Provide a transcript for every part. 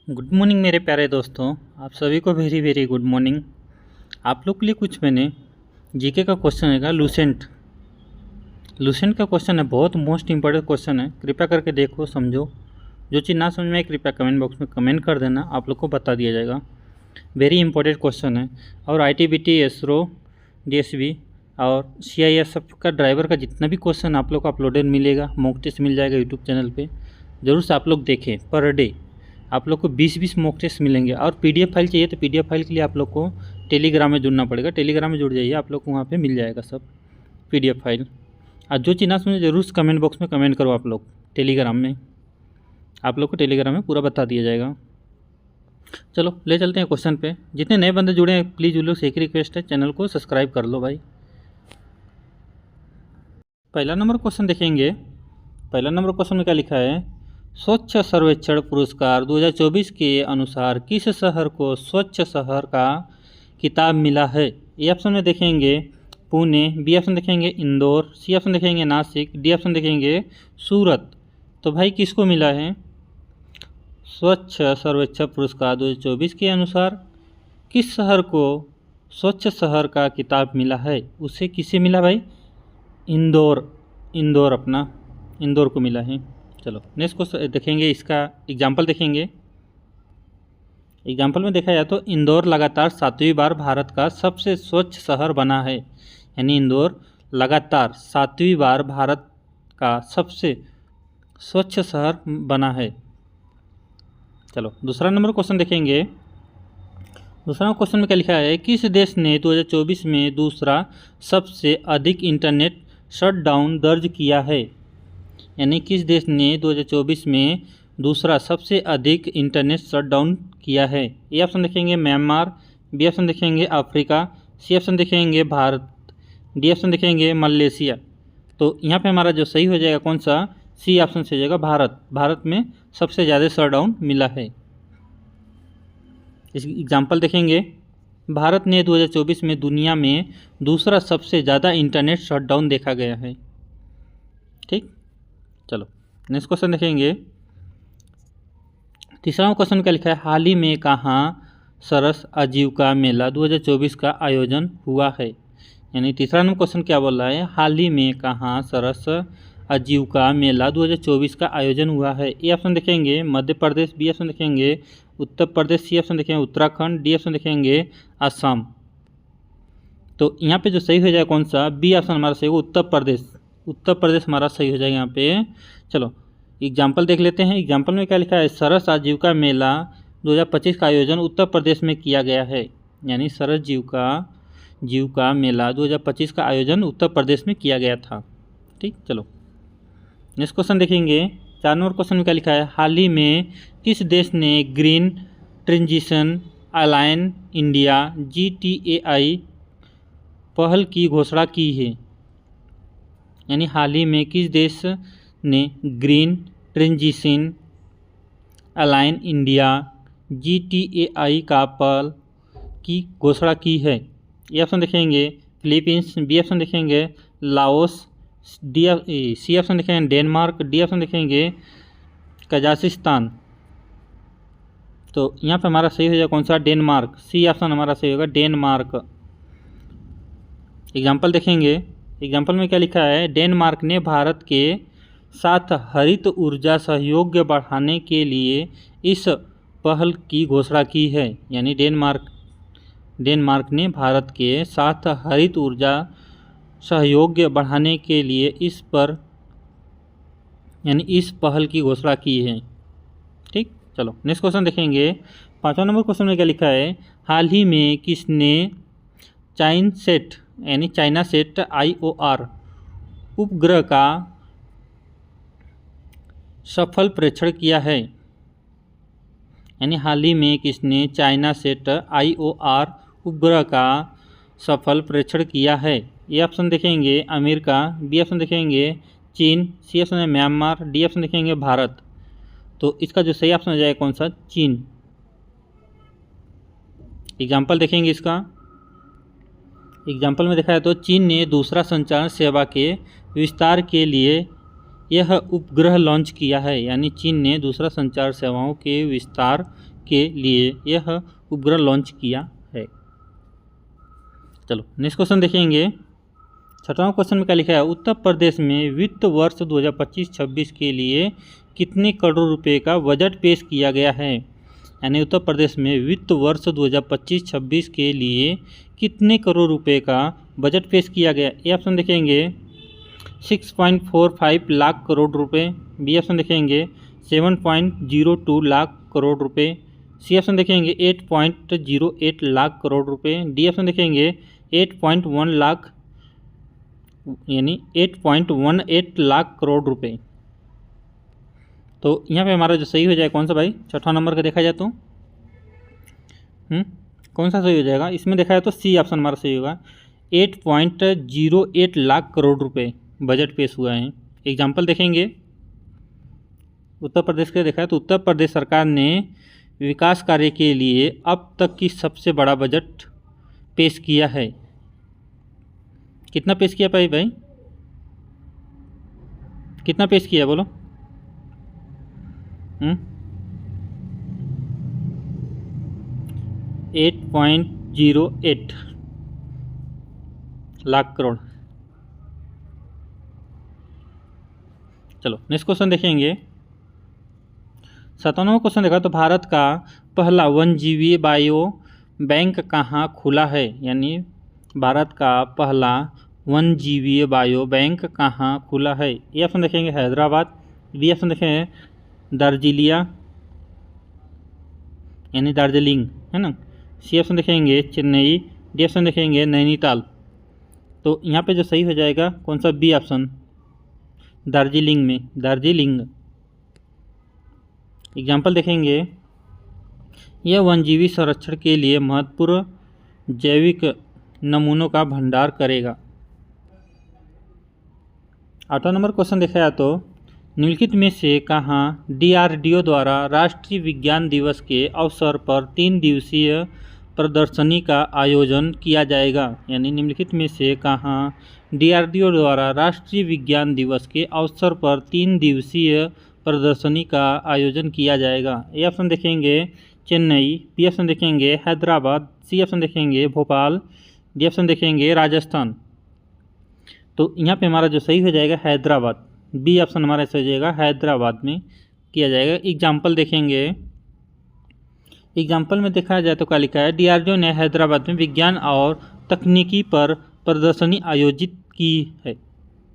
Good morning मेरे प्यारे दोस्तों, आप सभी को वेरी वेरी गुड मॉर्निंग। आप लोग के लिए कुछ मैंने जीके का क्वेश्चन है लूसेंट का क्वेश्चन है। बहुत मोस्ट इंपॉर्टेंट क्वेश्चन है, कृपया करके देखो समझो। जो चीज़ ना समझ में आए कृपया कमेंट बॉक्स में कमेंट कर देना, आप लोग को बता दिया जाएगा। वेरी इंपॉर्टेंट क्वेश्चन है। और ITBT, इसरो, DSB और CISF का ड्राइवर का जितना भी क्वेश्चन आप लोग को अपलोडेड मिलेगा, मॉक टेस्ट मिल जाएगा यूट्यूब चैनल पे। ज़रूर से आप लोग देखें। पर डे आप लोग को 20-20 मॉक टेस्ट मिलेंगे। और PDF फाइल चाहिए तो PDF फाइल के लिए आप लोग को टेलीग्राम में जुड़ना पड़ेगा। टेलीग्राम में जुड़ जाइए, आप लोग को वहाँ पे मिल जाएगा सब PDF फाइल। और जो चीज़ ना समझे ज़रूर से कमेंट बॉक्स में कमेंट करो। आप लोग टेलीग्राम में, आप लोग को टेलीग्राम में पूरा बता दिया जाएगा। चलो ले चलते हैं क्वेश्चन पे। जितने नए बंदे जुड़े हैं प्लीज़ उन लोग से एक रिक्वेस्ट है, चैनल को सब्सक्राइब कर लो भाई। पहला नंबर क्वेश्चन देखेंगे। पहला नंबर क्वेश्चन में क्या लिखा है? स्वच्छ सर्वेक्षण पुरस्कार 2024 के अनुसार किस शहर को स्वच्छ शहर का किताब मिला है? ए ऑप्शन में देखेंगे पुणे, बी ऑप्शन देखेंगे इंदौर, सी ऑप्शन देखेंगे नासिक, डी ऑप्शन देखेंगे सूरत। तो भाई किसको मिला है स्वच्छ सर्वेक्षण पुरस्कार 2024 के अनुसार किस शहर को स्वच्छ शहर का किताब मिला है? उसे किसे मिला भाई? इंदौर अपना इंदौर को मिला है। चलो नेक्स्ट क्वेश्चन देखेंगे, इसका एग्जाम्पल देखेंगे। एग्जाम्पल में देखा जाए तो इंदौर लगातार 7वीं बार भारत का सबसे स्वच्छ शहर बना है। यानी इंदौर लगातार 7वीं बार भारत का सबसे स्वच्छ शहर बना है। चलो दूसरा नंबर क्वेश्चन देखेंगे। दूसरा क्वेश्चन में क्या लिखा है? किस देश ने 2024 में दूसरा सबसे अधिक इंटरनेट शटडाउन दर्ज किया है? यानी किस देश ने 2024 में दूसरा सबसे अधिक इंटरनेट शटडाउन किया है? ए ऑप्शन देखेंगे म्यांमार, बी ऑप्शन देखेंगे अफ्रीका, सी ऑप्शन देखेंगे भारत, डी ऑप्शन देखेंगे मलेशिया। तो यहाँ पे हमारा जो सही हो जाएगा कौन सा? सी ऑप्शन से हो जाएगा भारत। भारत में सबसे ज़्यादा शटडाउन मिला है। इस एग्जाम्पल देखेंगे। भारत ने 2024 में दुनिया में दूसरा सबसे ज़्यादा इंटरनेट शटडाउन देखा गया है। ठीक, चलो नेक्स्ट क्वेश्चन देखेंगे। तीसरा क्वेश्चन क्या लिखा है? हाल ही में कहाँ सरस आजीविका मेला 2024 का आयोजन हुआ है? यानी तीसरा नंबर क्वेश्चन क्या बोल रहा है? हाल ही में कहाँ सरस आजीविका मेला 2024 का आयोजन हुआ है? ए ऑप्शन देखेंगे मध्य प्रदेश, बी ऑप्शन देखेंगे उत्तर प्रदेश, सी ऑप्शन देखेंगे उत्तराखंड, डी ऑप्शन देखेंगे असम। तो यहाँ पे जो सही हो जाएगा कौन सा? बी ऑप्शन हमारा सही होगा उत्तर प्रदेश। उत्तर प्रदेश हमारा सही हो जाएगा यहाँ पे। चलो एग्जाम्पल देख लेते हैं। एग्जाम्पल में क्या लिखा है? सरस आजीविका मेला 2025 का आयोजन उत्तर प्रदेश में किया गया है। यानी सरस जीविका मेला 2025 का आयोजन उत्तर प्रदेश में किया गया था। ठीक, चलो नेक्स्ट क्वेश्चन देखेंगे। 4 नंबर क्वेश्चन में क्या लिखा है? हाल ही में किस देश ने green transition alliance India GTAI पहल की घोषणा की है? यानी हाल ही में किस देश ने green transition alliance India GTAI का पहल की घोषणा की है? ए ऑप्शन देखेंगे फिलीपींस, बी ऑप्शन देखेंगे लाओस, सी ऑप्शन देखेंगे डेनमार्क, डी ऑप्शन देखेंगे कजाकिस्तान। तो यहाँ पे हमारा सही हो जाएगा कौन सा? डेनमार्क। सी ऑप्शन हमारा सही होगा डेनमार्क। एग्जाम्पल देखेंगे। एग्जाम्पल में क्या लिखा है? डेनमार्क ने भारत के साथ हरित ऊर्जा सहयोग बढ़ाने के लिए इस पहल की घोषणा की है। यानी डेनमार्क ने भारत के साथ हरित ऊर्जा सहयोग बढ़ाने के लिए इस पहल की घोषणा की है। ठीक, चलो नेक्स्ट क्वेश्चन देखेंगे। 5वां नंबर क्वेश्चन में क्या लिखा है? हाल ही में किसने चाइना सेट IOR उपग्रह का सफल परीक्षण किया है? यानी हाल ही में किसने चाइना सेट IOR उपग्रह का सफल परीक्षण किया है? ये ऑप्शन देखेंगे अमेरिका, बी ऑप्शन देखेंगे चीन, सी ऑप्शन है म्यांमार, डी ऑप्शन देखेंगे भारत। तो इसका जो सही ऑप्शन हो जाएगा कौन सा? चीन। एग्जाम्पल देखेंगे इसका। एग्जाम्पल में देखा है तो चीन ने दूसरा संचार सेवा के विस्तार के लिए यह उपग्रह लॉन्च किया है। यानी चीन ने दूसरा संचार सेवाओं के विस्तार के लिए यह उपग्रह लॉन्च किया है। चलो नेक्स्ट क्वेश्चन देखेंगे। 6वां क्वेश्चन में क्या लिखा है, उत्तर प्रदेश में वित्त वर्ष 2025-26 के लिए कितने करोड़ रुपए का बजट पेश किया गया है। यानी उत्तर प्रदेश में वित्त वर्ष 2025-26 के लिए कितने करोड़ रुपए का बजट पेश किया गया। ए ऑप्शन देखेंगे 6.45 लाख करोड़ रुपए, बी ऑप्शन देखेंगे 7.02 लाख करोड़ रुपए, सी ऑप्शन देखेंगे 8.08 लाख करोड़ रुपए, डी ऑप्शन देखेंगे 8.1 लाख यानी 8.18 लाख करोड़ रुपए। तो यहाँ पे हमारा जो सही हो जाएगा कौन सा भाई, 6वां नंबर का देखा जाए तो कौन सा सही हो जाएगा। इसमें देखा जाए तो सी ऑप्शन हमारा सही होगा। 8.08 लाख करोड़ रुपए बजट पेश हुआ है। एग्जाम्पल देखेंगे उत्तर प्रदेश के देखा है तो उत्तर प्रदेश सरकार ने विकास कार्य के लिए अब तक की सबसे बड़ा बजट पेश किया है। कितना पेश किया भाई कितना पेश किया बोलो। 8.08 लाख करोड़। चलो नेक्स्ट क्वेश्चन देखेंगे। 57वां क्वेश्चन देखा तो भारत का पहला वन्यजीवी बायो बैंक कहाँ खुला है। यानी भारत का पहला वन्यजीवी बायो बैंक कहाँ खुला है। ये ऑप्शन देखेंगे हैदराबाद, बी ऑप्शन देखेंगे दार्जिलिया यानी दार्जिलिंग है ना, सी ऑप्शन देखेंगे चेन्नई, डी ऑप्शन देखेंगे नैनीताल। तो यहाँ पे जो सही हो जाएगा कौन सा, बी ऑप्शन दार्जिलिंग में, दार्जिलिंग। एग्जाम्पल देखेंगे यह वन्यजीवी संरक्षण के लिए महत्वपूर्ण जैविक नमूनों का भंडार करेगा। 8वां नंबर क्वेश्चन देखा जाए तो निम्नलिखित में से कहाँ DRDO द्वारा राष्ट्रीय विज्ञान दिवस के अवसर पर 3 दिवसीय प्रदर्शनी का आयोजन किया जाएगा। यानी निम्नलिखित में से कहाँ DRDO द्वारा राष्ट्रीय विज्ञान दिवस के अवसर पर 3 दिवसीय प्रदर्शनी का आयोजन किया जाएगा। ए ऑप्शन देखेंगे चेन्नई, बी ऑप्शन देखेंगे हैदराबाद, सी ऑप्शन देखेंगे भोपाल, डी ऑप्शन देखेंगे राजस्थान। तो यहाँ पे हमारा जो सही हो जाएगा हैदराबाद, बी ऑप्शन हमारा सही हो जाएगा, हैदराबाद में किया जाएगा। एग्जाम्पल देखेंगे। एग्जाम्पल में देखा जाए तो क्या लिखा है, DRDO ने हैदराबाद में विज्ञान और तकनीकी पर प्रदर्शनी आयोजित की है।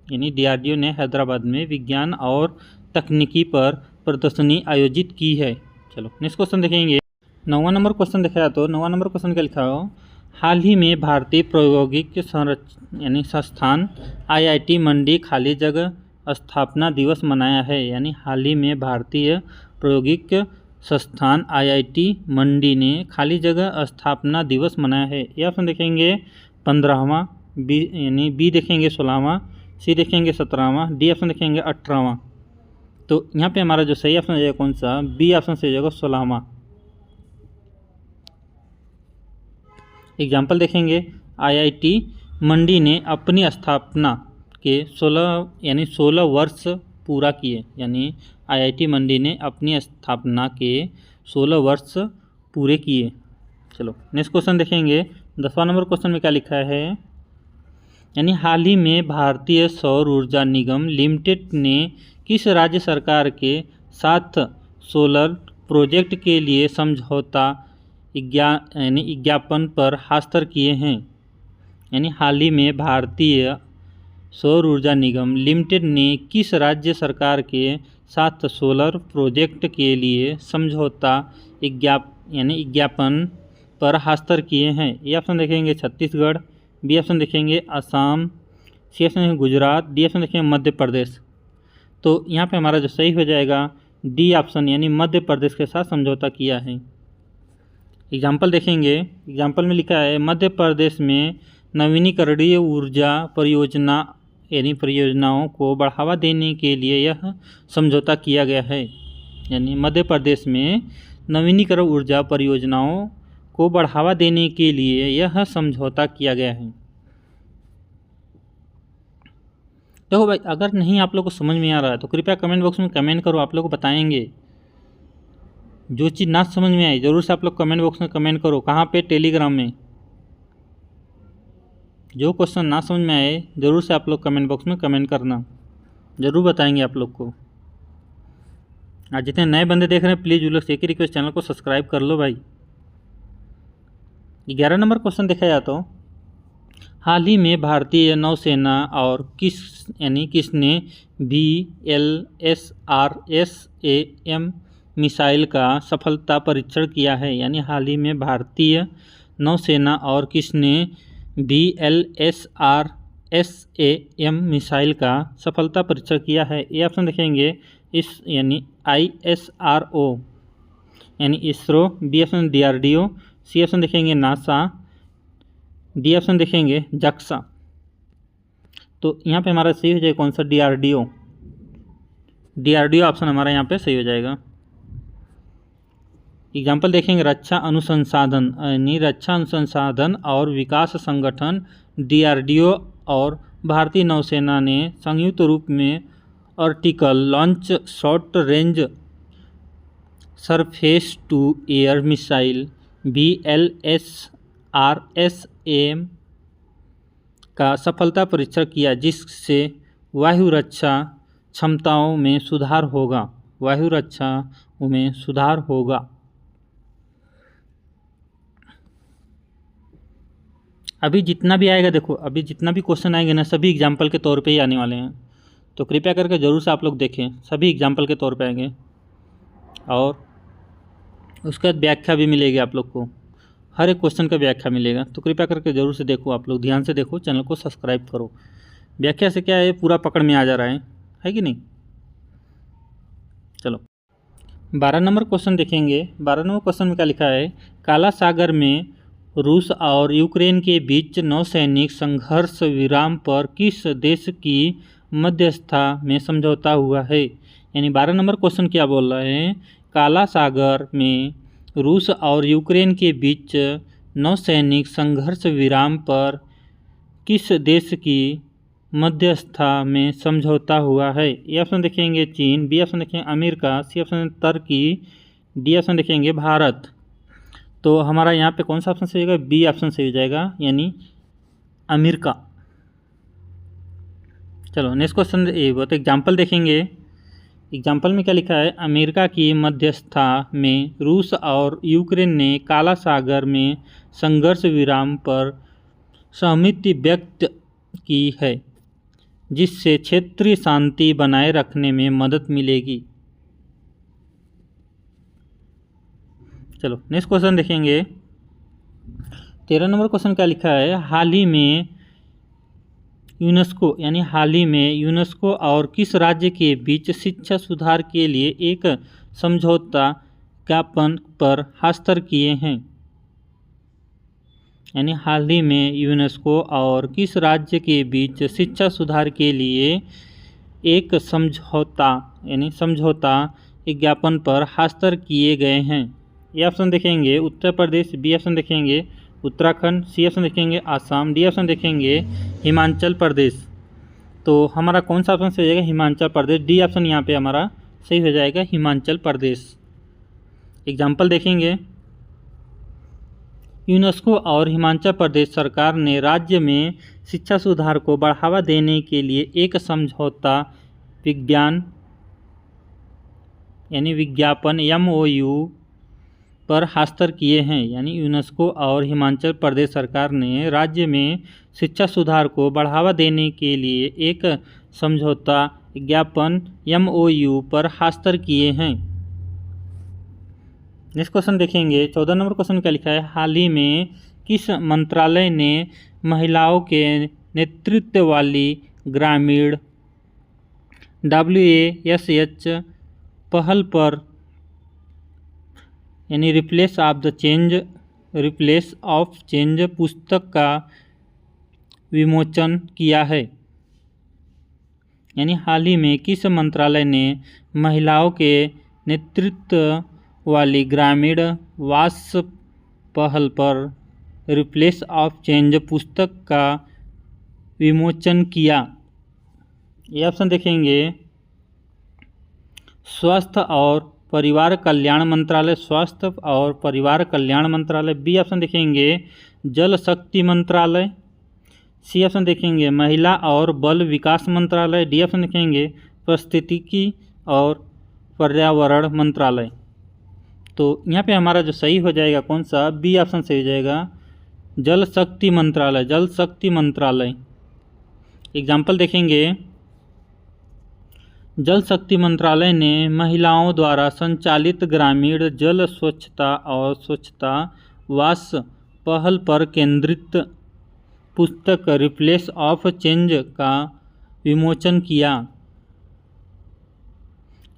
यानी DRDO ने हैदराबाद में विज्ञान और तकनीकी पर प्रदर्शनी आयोजित की है। चलो नेक्स्ट क्वेश्चन देखेंगे। 9वां नंबर क्वेश्चन देखा जाए तो 9वां नंबर क्वेश्चन क्या लिखा हो, हाल ही में भारतीय प्रौद्योगिक यानी संस्थान IIT मंडी खाली जगह स्थापना दिवस मनाया है। यानी हाल ही में भारतीय प्रौद्योगिक संस्थान IIT मंडी ने खाली जगह स्थापना दिवस मनाया है। ये ऑप्शन देखेंगे 15वां, बी यानी बी देखेंगे 16वां, सी देखेंगे 17वां, डी ऑप्शन देखेंगे 18वां। तो यहाँ पे हमारा जो सही ऑप्शन हो जाएगा कौन सा, बी ऑप्शन से हो जाएगा 16वां। एग्जाम्पल देखेंगे IIT मंडी ने अपनी स्थापना के 16 वर्ष पूरा किए। यानी IIT मंडी ने अपनी स्थापना के 16 वर्ष पूरे किए। चलो नेक्स्ट क्वेश्चन देखेंगे। 10वां नंबर क्वेश्चन में क्या लिखा है, यानी हाल ही में भारतीय सौर ऊर्जा निगम लिमिटेड ने किस राज्य सरकार के साथ सोलर प्रोजेक्ट के लिए समझौता विज्ञापन पर हस्ताक्षर किए हैं। यानी हाल ही में भारतीय सौर ऊर्जा निगम लिमिटेड ने किस राज्य सरकार के साथ सोलर प्रोजेक्ट के लिए समझौता विज्ञापन पर हस्ताक्षर किए हैं। ये ऑप्शन देखेंगे छत्तीसगढ़, बी ऑप्शन देखेंगे असम, सी ऑप्शन देखेंगे गुजरात, डी ऑप्शन देखेंगे मध्य प्रदेश। तो यहाँ पे हमारा जो सही हो जाएगा डी ऑप्शन यानी मध्य प्रदेश के साथ समझौता किया है। एग्जाम्पल देखेंगे। एग्जाम्पल में लिखा है मध्य प्रदेश में नवीनीकरणीय ऊर्जा परियोजनाओं को बढ़ावा देने के लिए यह समझौता किया गया है। यानी मध्य प्रदेश में नवीनीकरण ऊर्जा परियोजनाओं को बढ़ावा देने के लिए यह समझौता किया गया है। देखो भाई, अगर नहीं आप लोग को समझ में आ रहा है तो कृपया कमेंट बॉक्स में कमेंट करो, आप लोग को बताएंगे। जो चीज़ ना समझ में आई ज़रूर से आप लोग कमेंट बॉक्स में कमेंट करो। कहाँ पे? टेलीग्राम में। जो क्वेश्चन ना समझ में आए ज़रूर से आप लोग कमेंट बॉक्स में कमेंट करना, ज़रूर बताएंगे आप लोग को। आज जितने नए बंदे देख रहे हैं प्लीज़ वो लोग एक ही रिक्वेस्ट, चैनल को सब्सक्राइब कर लो भाई। 11 नंबर क्वेश्चन देखा जाए तो हाल ही में भारतीय नौसेना और किसने VLSRSAM मिसाइल का सफलता परीक्षण किया है। यानी हाल ही में भारतीय नौसेना और किसने VLSRSAM मिसाइल का सफलता परीक्षण किया है। ये ऑप्शन देखेंगे इस यानी ISRO यानी ISRO, B option DRDO, C option देखेंगे नासा, डी ऑप्शन देखेंगे जक्सा। तो यहाँ पे हमारा सही हो जाएगा कौन सा? DRDO। DRDO ऑप्शन हमारा यहाँ पे सही हो जाएगा। एग्जाम्पल देखेंगे रक्षा अनुसंधान यानी रक्षा अनुसंधान और विकास संगठन DRDO और भारतीय नौसेना ने संयुक्त रूप में vertical launch short range surface to air missile VLSRSAM का सफलता परीक्षण किया, जिससे वायु रक्षा क्षमताओं में सुधार होगा। वायु रक्षा में सुधार होगा। अभी जितना भी आएगा देखो, अभी जितना भी क्वेश्चन आएंगे ना सभी एग्जाम्पल के तौर पे ही आने वाले हैं, तो कृपया करके ज़रूर से आप लोग देखें, सभी एग्जाम्पल के तौर पे आएंगे और उसके बाद व्याख्या भी मिलेगी आप लोग को, हर एक क्वेश्चन का व्याख्या मिलेगा। तो कृपया करके ज़रूर से देखो, आप लोग ध्यान से देखो, चैनल को सब्सक्राइब करो। व्याख्या से क्या है, पूरा पकड़ में आ जा रहा है कि नहीं। चलो 12 नंबर क्वेश्चन देखेंगे। 12 नंबर क्वेश्चन में क्या लिखा है? काला सागर में रूस और यूक्रेन के बीच नौसैनिक संघर्ष विराम पर किस देश की मध्यस्थता में समझौता हुआ है। यानी 12 नंबर क्वेश्चन क्या बोल रहे हैं? काला सागर में रूस और यूक्रेन के बीच नौसैनिक संघर्ष विराम पर किस देश की मध्यस्थता में समझौता हुआ है। ए ऑप्शन देखेंगे चीन, बी ऑप्शन देखेंगे अमेरिका, सी ऑप्शन तुर्की, डी ऑप्शन देखेंगे भारत। तो हमारा यहाँ पे कौन सा ऑप्शन सही होगा? बी ऑप्शन सही हो जाएगा, यानी अमेरिका। चलो नेक्स्ट क्वेश्चन बहुत एग्जाम्पल देखेंगे। एग्जाम्पल में क्या लिखा है? अमेरिका की मध्यस्थता में रूस और यूक्रेन ने काला सागर में संघर्ष विराम पर सहमति व्यक्त की है, जिससे क्षेत्रीय शांति बनाए रखने में मदद मिलेगी। चलो नेक्स्ट क्वेश्चन देखेंगे। 13 नंबर क्वेश्चन क्या लिखा है? हाल ही में यूनेस्को और किस राज्य के बीच शिक्षा सुधार के लिए एक समझौता ज्ञापन पर हस्ताक्षर किए हैं। यानी हाल ही में यूनेस्को और किस राज्य के बीच शिक्षा सुधार के लिए एक समझौता ज्ञापन पर हस्ताक्षर किए गए हैं। ये ऑप्शन देखेंगे उत्तर प्रदेश, बी ऑप्शन देखेंगे उत्तराखंड, सी ऑप्शन देखेंगे आसाम, डी ऑप्शन देखेंगे हिमाचल प्रदेश। तो हमारा कौन सा ऑप्शन सही हो जाएगा? हिमाचल प्रदेश। डी ऑप्शन यहाँ पे हमारा सही हो जाएगा, हिमाचल प्रदेश। एग्जाम्पल देखेंगे। यूनेस्को और हिमाचल प्रदेश सरकार ने राज्य में शिक्षा सुधार को बढ़ावा देने के लिए एक समझौता विज्ञापन MOU पर हस्ताक्षर किए हैं। यानी यूनेस्को और हिमाचल प्रदेश सरकार ने राज्य में शिक्षा सुधार को बढ़ावा देने के लिए एक समझौता ज्ञापन MOU पर हस्ताक्षर किए हैं। नेक्स्ट क्वेश्चन देखेंगे। 14 नंबर क्वेश्चन क्या लिखा है? हाल ही में किस मंत्रालय ने महिलाओं के नेतृत्व वाली ग्रामीण WASH पहल पर यानी रिप्लेस ऑफ चेंज पुस्तक का विमोचन किया है। यानी हाल ही में किस मंत्रालय ने महिलाओं के नेतृत्व वाली ग्रामीण वास पहल पर रिप्लेस ऑफ चेंज पुस्तक का विमोचन किया। ये ऑप्शन देखेंगे स्वास्थ्य और परिवार कल्याण मंत्रालय, स्वास्थ्य और परिवार कल्याण मंत्रालय। बी ऑप्शन देखेंगे जल शक्ति मंत्रालय। सी ऑप्शन देखेंगे महिला और बाल विकास मंत्रालय। डी ऑप्शन देखेंगे पारिस्थितिकी और पर्यावरण मंत्रालय। तो यहाँ पे हमारा जो सही हो जाएगा कौन सा, बी ऑप्शन सही हो जाएगा जल शक्ति मंत्रालय, जल शक्ति मंत्रालय। एग्जाम्पल देखेंगे जल शक्ति मंत्रालय ने महिलाओं द्वारा संचालित ग्रामीण जल स्वच्छता और स्वच्छता वास पहल पर केंद्रित पुस्तक रिप्लेस ऑफ चेंज का विमोचन किया।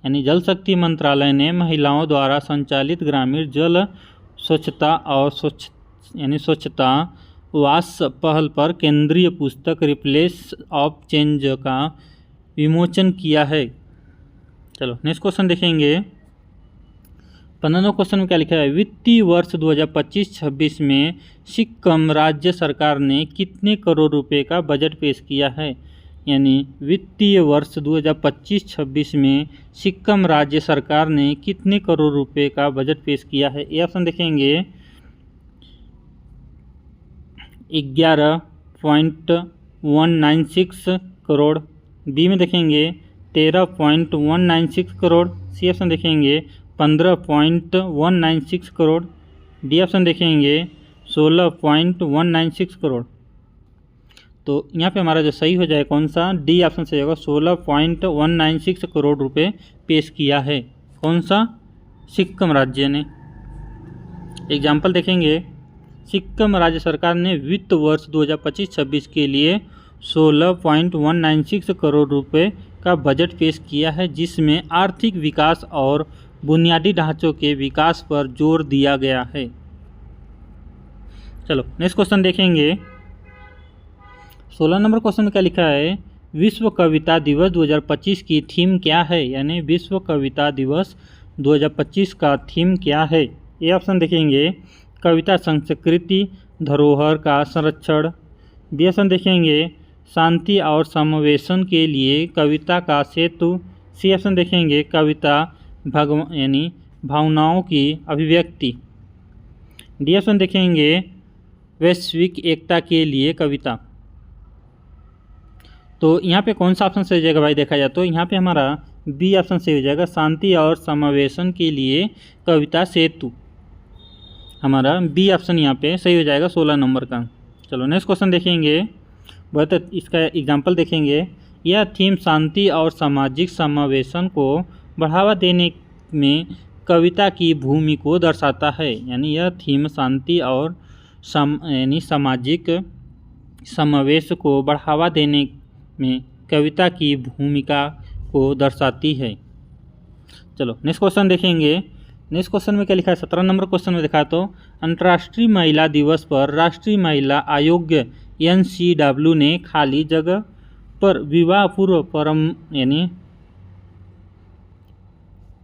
यानी जल शक्ति मंत्रालय ने महिलाओं द्वारा संचालित ग्रामीण जल स्वच्छता और स्वच्छता वास पहल पर केंद्रीय पुस्तक रिप्लेस ऑफ चेंज का विमोचन किया है। चलो नेक्स्ट क्वेश्चन देखेंगे। 15वें क्वेश्चन में क्या लिखा है, वित्तीय वर्ष 2025-26 में सिक्किम राज्य सरकार ने कितने करोड़ रुपए का बजट पेश किया है। यानी वित्तीय वर्ष 2025-26 में सिक्किम राज्य सरकार ने कितने करोड़ रुपए का बजट पेश किया है। ये ऑप्शन देखेंगे 11.196 करोड़। बी में देखेंगे 13.196 करोड़। सी ऑप्शन देखेंगे 15.196 करोड़। डी ऑप्शन देखेंगे 16.196 करोड़। तो यहाँ पे हमारा जो सही हो जाए कौन सा, डी ऑप्शन सही होगा 16.196 करोड़ रुपए पेश किया है। कौन सा, सिक्किम राज्य ने। एग्जाम्पल देखेंगे सिक्किम राज्य सरकार ने वित्त वर्ष 2025-26 के लिए 16.196 करोड़ रुपए का बजट पेश किया है, जिसमें आर्थिक विकास और बुनियादी ढांचों के विकास पर जोर दिया गया है। चलो नेक्स्ट क्वेश्चन देखेंगे। 16 नंबर क्वेश्चन में क्या लिखा है, विश्व कविता दिवस 2025 की थीम क्या है। यानी विश्व कविता दिवस 2025 का थीम क्या है। ये ऑप्शन देखेंगे कविता संस्कृति धरोहर का संरक्षण। बी ऑप्शन देखेंगे शांति और समावेशन के लिए कविता का सेतु। सी ऑप्शन देखेंगे कविता यानी भावनाओं की अभिव्यक्ति। डी ऑप्शन देखेंगे वैश्विक एकता के लिए कविता। तो यहाँ पे कौन सा ऑप्शन सही हो जाएगा भाई, देखा जाए तो यहाँ पे हमारा बी ऑप्शन सही हो जाएगा शांति और समावेशन के लिए कविता सेतु। हमारा बी ऑप्शन यहाँ पे सही हो जाएगा 16 नंबर का। चलो नेक्स्ट क्वेश्चन देखेंगे। बहुत इसका एग्जांपल देखेंगे। यह थीम शांति और सामाजिक समावेशन को बढ़ावा देने में कविता की भूमि को दर्शाता है। यानी यह थीम शांति और सामाजिक समावेश को बढ़ावा देने में कविता की भूमिका को दर्शाती है। चलो नेक्स्ट क्वेश्चन देखेंगे। नेक्स्ट क्वेश्चन में क्या लिखा है, 17 नंबर क्वेश्चन में देखा तो अंतर्राष्ट्रीय महिला दिवस पर राष्ट्रीय महिला आयोग NCW ने खाली जगह पर विवाह पूर्व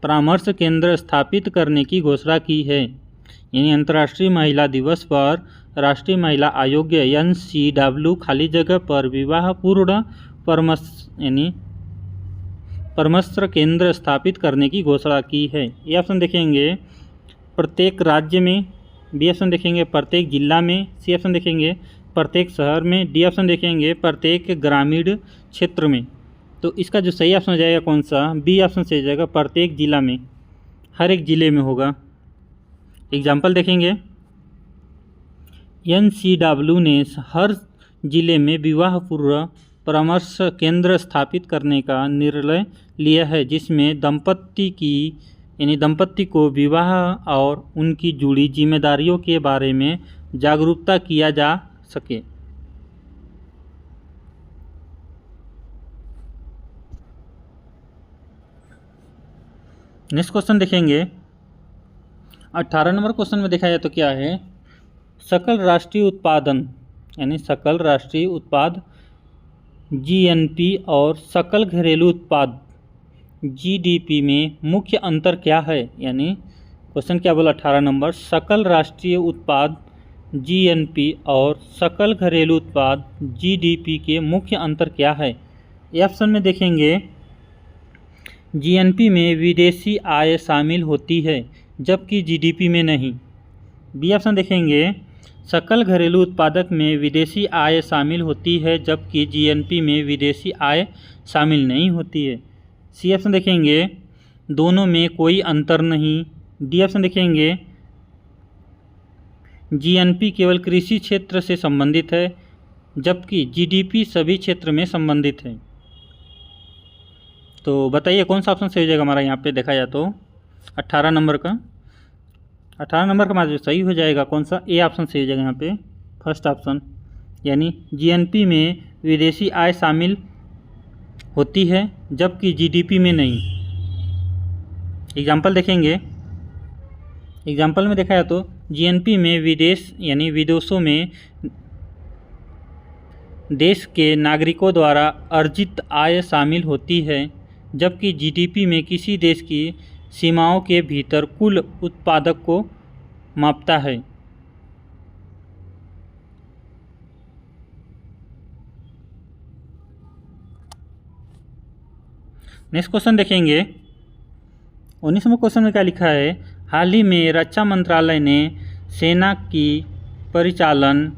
परामर्श केंद्र स्थापित करने की घोषणा की है। यानी अंतर्राष्ट्रीय महिला दिवस पर राष्ट्रीय महिला आयोग NCW खाली जगह पर विवाह पूर्व परामर्श केंद्र स्थापित करने की घोषणा की है। ये ऑप्शन देखेंगे प्रत्येक राज्य में। बी ऑप्शन देखेंगे प्रत्येक जिला में। सी ऑप्शन देखेंगे प्रत्येक शहर में। डी ऑप्शन देखेंगे प्रत्येक ग्रामीण क्षेत्र में। तो इसका जो सही ऑप्शन हो जाएगा कौन सा, बी ऑप्शन सही हो जाएगा प्रत्येक जिला में, हर एक ज़िले में होगा। एग्जाम्पल देखेंगे NCW ने हर जिले में विवाह पूर्व परामर्श केंद्र स्थापित करने का निर्णय लिया है, जिसमें दंपत्ति को विवाह और उनकी जुड़ी जिम्मेदारियों के बारे में जागरूकता किया जा सके। नेक्स्ट क्वेश्चन देखेंगे। 18 नंबर क्वेश्चन में देखा जाए तो क्या है, सकल राष्ट्रीय उत्पादन यानी सकल राष्ट्रीय उत्पाद GNP और सकल घरेलू उत्पाद GDP में मुख्य अंतर क्या है। यानी क्वेश्चन क्या बोला 18 नंबर, सकल राष्ट्रीय उत्पाद GNP और सकल घरेलू उत्पाद GDP के मुख्य अंतर क्या है। ये ऑप्शन में देखेंगे जीएनपी में विदेशी आय शामिल होती है जबकि जीडीपी में नहीं। बी ऑप्शन देखेंगे, सकल घरेलू उत्पादक में विदेशी आय शामिल होती है जबकि जीएनपी में विदेशी आय शामिल नहीं होती है। सी ऑप्शन देखेंगे, दोनों में कोई अंतर नहीं। डी ऑप्शन देखेंगे, जीएनपी केवल कृषि क्षेत्र से संबंधित है जबकि जीडीपी सभी क्षेत्र में संबंधित है। तो बताइए कौन सा ऑप्शन सही हो जाएगा हमारा यहाँ पे देखा जाए तो 18 नंबर का हमारा जो सही हो जाएगा कौन सा, ए ऑप्शन सही हो जाएगा यहाँ पे, फर्स्ट ऑप्शन। यानी जीएनपी में विदेशी आय शामिल होती है जबकि जीडीपी में नहीं। एग्जाम्पल देखेंगे, एग्जाम्पल में देखा जाए तो जीएनपी में विदेश यानी विदेशों में देश के नागरिकों द्वारा अर्जित आय शामिल होती है जबकि जीडीपी में किसी देश की सीमाओं के भीतर कुल उत्पादक को मापता है। नेक्स्ट क्वेश्चन देखेंगे, 19वें क्वेश्चन में क्या लिखा है, हाल ही में रक्षा मंत्रालय ने सेना की परिचालन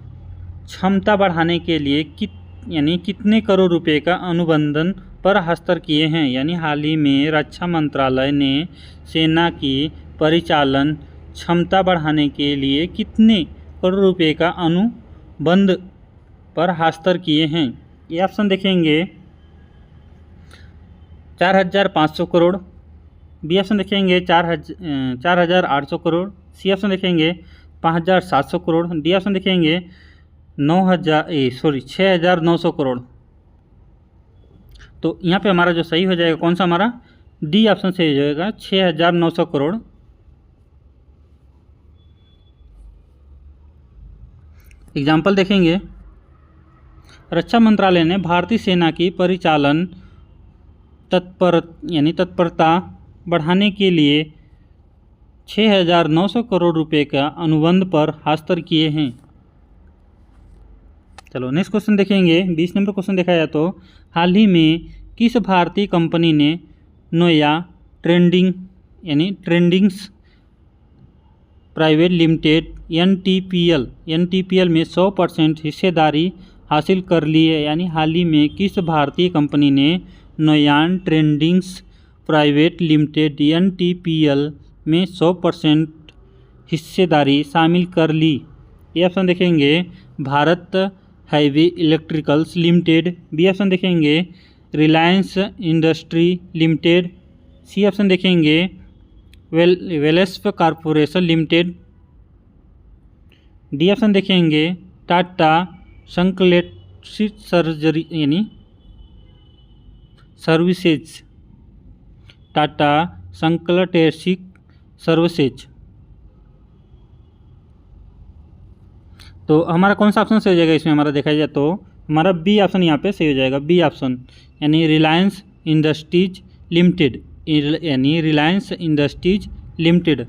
क्षमता बढ़ाने के लिए कितने करोड़ रुपए का अनुबंधन पर हस्ताक्षर किए हैं। यानी हाल ही में रक्षा मंत्रालय ने सेना की परिचालन क्षमता बढ़ाने के लिए कितने करोड़ रुपए का अनुबंध पर हस्ताक्षर किए हैं। ये ऑप्शन देखेंगे, 4,500 करोड़। बी ऑप्शन देखेंगे 4,800 करोड़। सी ऑप्शन देखेंगे 5,700 करोड़। डी ऑप्शन देखेंगे 6,900 करोड़। तो यहाँ पे हमारा जो सही हो जाएगा कौन सा, हमारा डी ऑप्शन सही हो जाएगा, 6,900 करोड़। एग्जाम्पल देखेंगे, रक्षा मंत्रालय ने भारतीय सेना की परिचालन तत्परता बढ़ाने के लिए 6,900 करोड़ रुपए का अनुबंध पर हस्ताक्षर किए हैं। चलो नेक्स्ट क्वेश्चन देखेंगे, 20 नंबर क्वेश्चन देखा जाए तो हाल ही में किस भारतीय कंपनी ने Noah tradings private limited NTPL में 100% हिस्सेदारी हासिल कर ली है। यानी हाल ही में किस भारतीय कंपनी ने Noyan tradings private limited NTPL में 100% हिस्सेदारी शामिल कर ली। ये ऑप्शन देखेंगे, Bharat heavy electricals limited. B option देखेंगे, Reliance industry limited. C option देखेंगे, Welspun corporation limited. D option देखेंगे, टाटा संकलेटिक सर्विसेज। टाटा संकलेटिक सर्विसेज। तो हमारा कौन सा ऑप्शन सही हो जाएगा इसमें, हमारा देखा जाए तो हमारा बी ऑप्शन यहाँ पे सही हो जाएगा, बी ऑप्शन। यानी रिलायंस इंडस्ट्रीज लिमिटेड, यानी रिलायंस इंडस्ट्रीज लिमिटेड।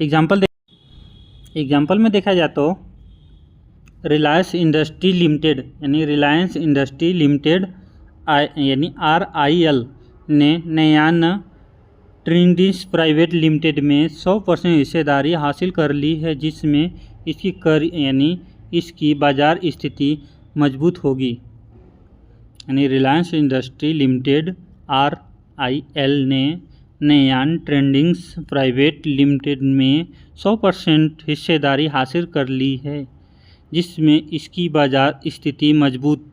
एग्जाम्पल में देखा जाए तो रिलायंस इंडस्ट्री लिमिटेड यानी रिलायंस इंडस्ट्री लिमिटेड यानी RIL ने नयान ट्रेडिंग्स प्राइवेट लिमिटेड में 100% हिस्सेदारी हासिल कर ली है, जिसमें इसकी बाजार स्थिति मजबूत होगी। यानी रिलायंस इंडस्ट्री लिमिटेड RIL ने नयान ट्रेडिंग्स प्राइवेट लिमिटेड में 100% हिस्सेदारी हासिल कर ली है, जिसमें इसकी बाजार स्थिति मजबूत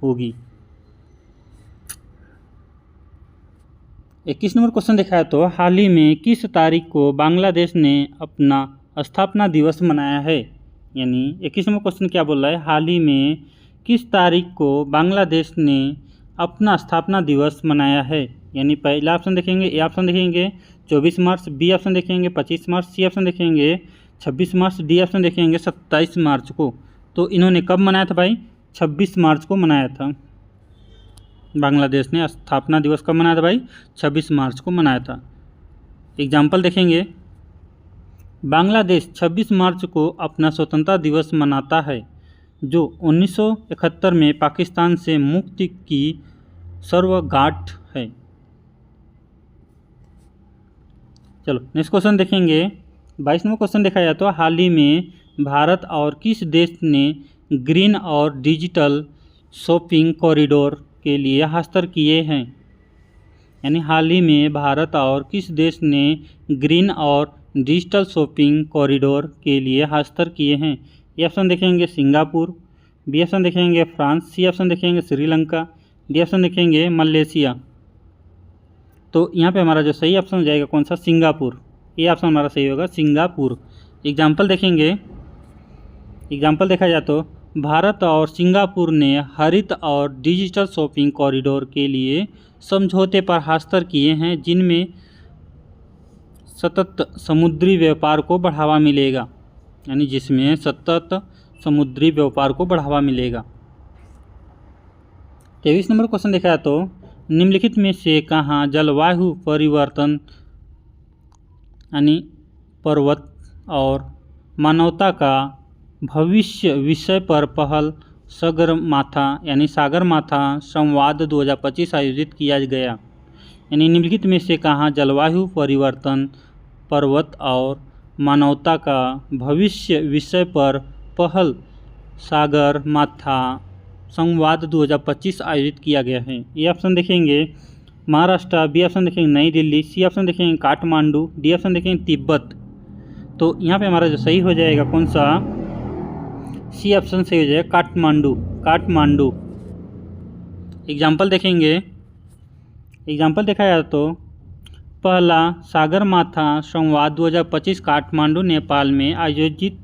होगी। 21 नंबर क्वेश्चन देखा है तो हाल ही में किस तारीख को बांग्लादेश ने अपना स्थापना दिवस मनाया है। यानी 21 नंबर क्वेश्चन क्या बोल रहा है, हाल ही में किस तारीख को बांग्लादेश ने अपना स्थापना दिवस मनाया है। यानी पहला ऑप्शन देखेंगे, ए ऑप्शन देखेंगे 24 मार्च। बी ऑप्शन देखेंगे 25 मार्च। सी ऑप्शन देखेंगे 26 मार्च। डी ऑप्शन देखेंगे 27 मार्च को। तो इन्होंने कब मनाया था भाई, 26 मार्च को मनाया था। बांग्लादेश ने स्थापना दिवस कब मनाया था भाई, 26 मार्च को मनाया था। एग्जाम्पल देखेंगे, बांग्लादेश 26 मार्च को अपना स्वतंत्रता दिवस मनाता है। जो 1971 में पाकिस्तान से मुक्ति की सर्वगांठ है। चलो नेक्स्ट क्वेश्चन देखेंगे। 22वां क्वेश्चन देखा जाए तो हाल ही में भारत और किस देश ने ग्रीन और डिजिटल शॉपिंग कॉरिडोर के लिए हस्ताक्षर किए हैं। यानी हाल ही में भारत और किस देश ने ग्रीन और डिजिटल शॉपिंग कॉरिडोर के लिए हस्ताक्षर किए हैं। ये ऑप्शन देखेंगे सिंगापुर, बी ऑप्शन देखेंगे फ्रांस, सी ऑप्शन देखेंगे श्रीलंका, डी ऑप्शन देखेंगे मलेशिया। तो यहाँ पे हमारा जो सही ऑप्शन हो जाएगा कौन सा, सिंगापुर। ये ऑप्शन हमारा सही होगा सिंगापुर। एग्जाम्पल देखेंगे। एग्जाम्पल देखा जाए तो भारत और सिंगापुर ने हरित और डिजिटल शॉपिंग कॉरिडोर के लिए समझौते पर हस्ताक्षर किए हैं, जिनमें सतत समुद्री व्यापार को बढ़ावा मिलेगा। यानी जिसमें सतत समुद्री व्यापार को बढ़ावा मिलेगा। 23 नंबर क्वेश्चन देखा तो निम्नलिखित में से कहाँ जलवायु परिवर्तन यानी पर्वत और मानवता का भविष्य विषय पर पहल सागरमाथा संवाद 2025 आयोजित किया गया। यानी निम्नलिखित में से कहाँ जलवायु परिवर्तन पर्वत और मानवता का भविष्य विषय पर पहल सागरमाथा संवाद 2025 आयोजित किया गया है। ये ऑप्शन देखेंगे महाराष्ट्र, बी ऑप्शन देखेंगे नई दिल्ली, सी ऑप्शन देखेंगे काठमांडू, डी ऑप्शन देखेंगे तिब्बत। तो यहाँ पे हमारा जो सही हो जाएगा कौन सा, सी ऑप्शन सही हो जाएगा काठमांडू। एग्जाम्पल देखेंगे। एग्जाम्पल देखा जाए तो पहला सागरमाथा संवाद 2025 काठमांडू नेपाल में आयोजित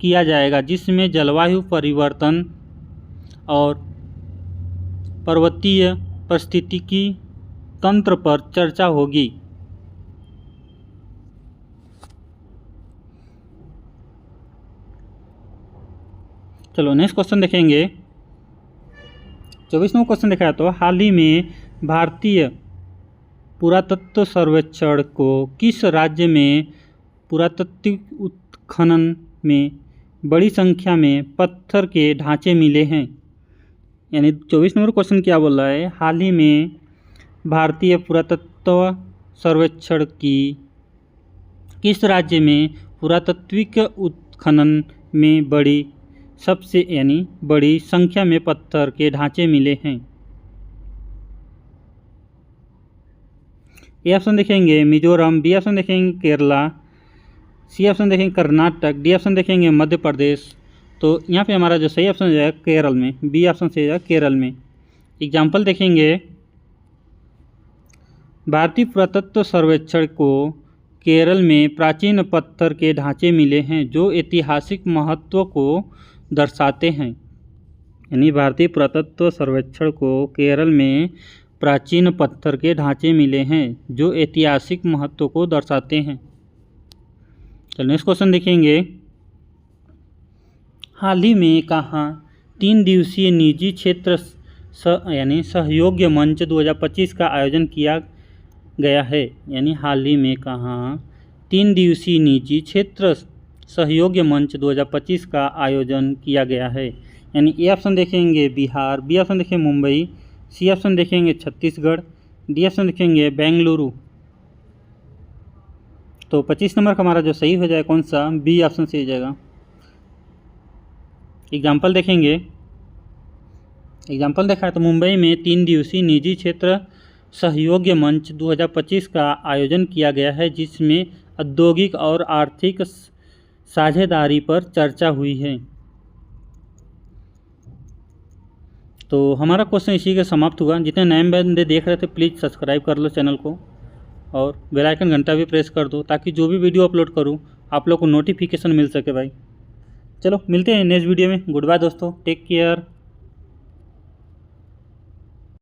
किया जाएगा, जिसमें जलवायु परिवर्तन और पर्वतीय पारिस्थितिकी तंत्र पर चर्चा होगी। चलो नेक्स्ट क्वेश्चन देखेंगे। 24वां क्वेश्चन देखा तो हाल ही में भारतीय पुरातत्व सर्वेक्षण को किस राज्य में पुरातात्विक उत्खनन में बड़ी संख्या में पत्थर के ढांचे मिले हैं। यानी 24 नंबर क्वेश्चन क्या बोल रहा है, हाल ही में भारतीय पुरातत्व सर्वेक्षण की किस राज्य में पुरातात्विक उत्खनन में बड़ी संख्या में पत्थर के ढांचे मिले हैं। ए ऑप्शन देखेंगे मिजोरम, बी ऑप्शन देखेंगे केरला, सी ऑप्शन देखेंगे कर्नाटक, डी ऑप्शन देखेंगे मध्य प्रदेश। तो यहाँ पे हमारा जो सही ऑप्शन हो जाएगा केरल में, बी ऑप्शन से जाएगा केरल में। एग्जाम्पल देखेंगे। भारतीय पुरातत्व सर्वेक्षण को केरल में प्राचीन पत्थर के ढांचे मिले हैं जो ऐतिहासिक महत्व को दर्शाते हैं। यानी भारतीय पुरातत्व सर्वेक्षण को केरल में प्राचीन पत्थर के ढांचे मिले हैं जो ऐतिहासिक महत्व को दर्शाते हैं। चलो नेक्स्ट क्वेश्चन देखेंगे। हाल ही में कहाँ 3 दिवसीय निजी क्षेत्र यानी सहयोग मंच 2025 का आयोजन किया गया है। यानी हाल ही में कहाँ 3 दिवसीय निजी क्षेत्र सहयोग मंच 2025 का आयोजन किया गया है। यानी ए ऑप्शन देखेंगे बिहार, बी ऑप्शन देखेंगे मुंबई, सी ऑप्शन देखेंगे छत्तीसगढ़, डी ऑप्शन देखेंगे बेंगलुरु। तो 25 नंबर का हमारा जो सही हो जाएगा कौन सा, बी ऑप्शन से हो जाएगा। एग्जाम्पल देखेंगे। एग्जाम्पल देखा है तो मुंबई में 3 दिवसीय निजी क्षेत्र सहयोग मंच 2025 का आयोजन किया गया है, जिसमें औद्योगिक और आर्थिक साझेदारी पर चर्चा हुई है। तो हमारा क्वेश्चन इसी के समाप्त हुआ। जितने नए बंदे देख रहे थे प्लीज़ सब्सक्राइब कर लो चैनल को और बेल आइकन घंटा भी प्रेस कर दो, ताकि जो भी वीडियो अपलोड करूँ आप लोग को नोटिफिकेशन मिल सके भाई। चलो मिलते हैं नेक्स्ट वीडियो में। गुड बाय दोस्तों, टेक केयर।